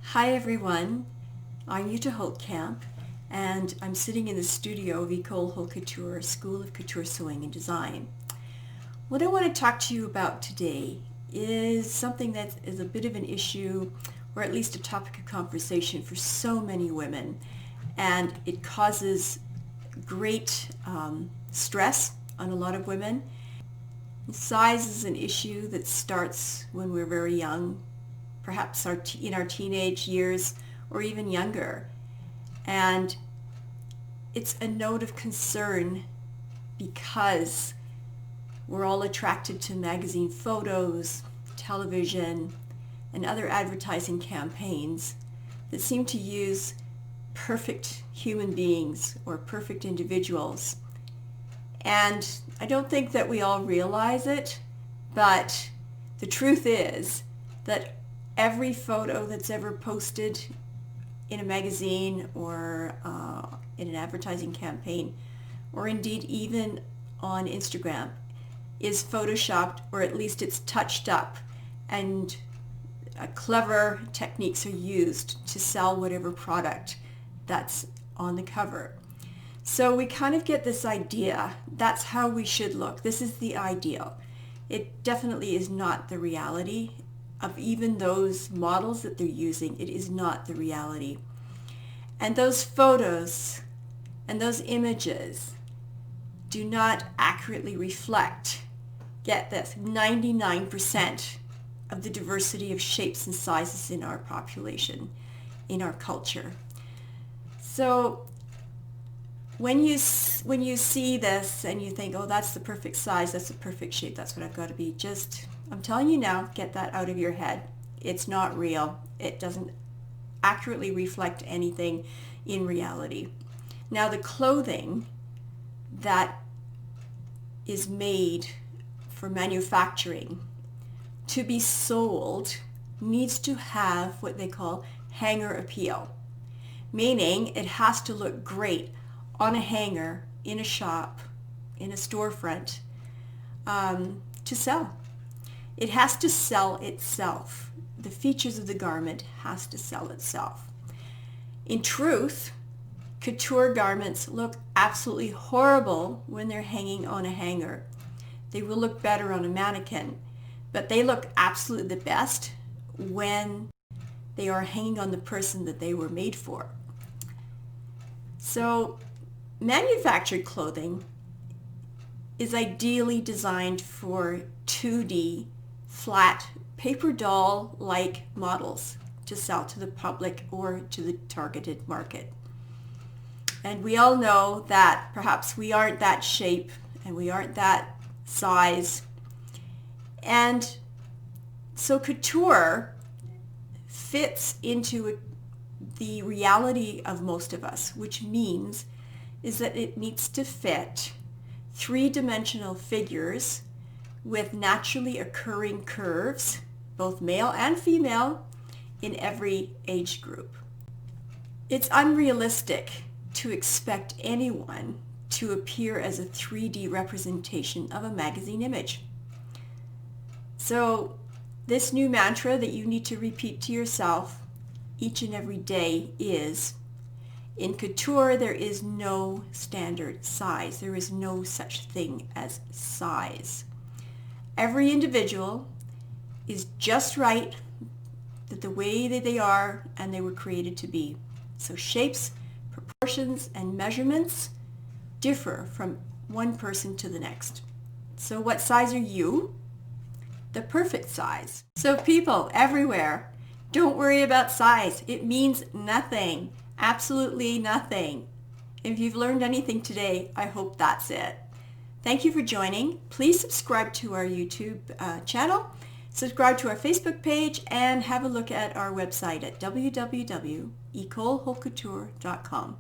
Hi everyone, I'm Jutta Holtkamp and I'm sitting in the studio of École Haute Couture, School of Couture Sewing and Design. What I want to talk to you about today is something that is a bit of an issue, or at least a topic of conversation for so many women, and it causes great stress on a lot of women. Size is an issue that starts when we're very young, perhaps in our teenage years or even younger. And it's a note of concern because we're all attracted to magazine photos, television, and other advertising campaigns that seem to use perfect human beings or perfect individuals. And I don't think that we all realize it, but the truth is that every photo that's ever posted in a magazine or in an advertising campaign, or indeed even on Instagram, is photoshopped, or at least it's touched up, and clever techniques are used to sell whatever product that's on the cover. So we kind of get this idea, that's how we should look. This is the ideal. It definitely is not the reality of even those models that they're using. It is not the reality. And those photos and those images do not accurately reflect, get this, 99% of the diversity of shapes and sizes in our population, in our culture. So when you see this and you think, oh, that's the perfect size, that's the perfect shape, that's what I've got to be, I'm telling you now, get that out of your head. It's not real. It doesn't accurately reflect anything in reality. Now, the clothing that is made for manufacturing to be sold needs to have what they call hanger appeal, meaning it has to look great on a hanger, in a shop, in a storefront, to sell. It has to sell itself. The features of the garment has to sell itself. In truth, couture garments look absolutely horrible when they're hanging on a hanger. They will look better on a mannequin, but they look absolutely the best when they are hanging on the person that they were made for. So, manufactured clothing is ideally designed for 2D flat paper doll-like models to sell to the public or to the targeted market. And we all know that perhaps we aren't that shape and we aren't that size. And so couture fits into the reality of most of us, which means is that it needs to fit three-dimensional figures with naturally occurring curves, both male and female, in every age group. It's unrealistic to expect anyone to appear as a 3D representation of a magazine image. So this new mantra that you need to repeat to yourself each and every day is, in couture, there is no standard size. There is no such thing as size. Every individual is just right, that the way that they are and they were created to be. So shapes, proportions, and measurements differ from one person to the next. So what size are you? The perfect size. So people everywhere, don't worry about size. It means nothing. Absolutely nothing. If you've learned anything today, I hope that's it. Thank you for joining. Please subscribe to our YouTube channel, subscribe to our Facebook page, and have a look at our website at www.ecolehautecouture.com.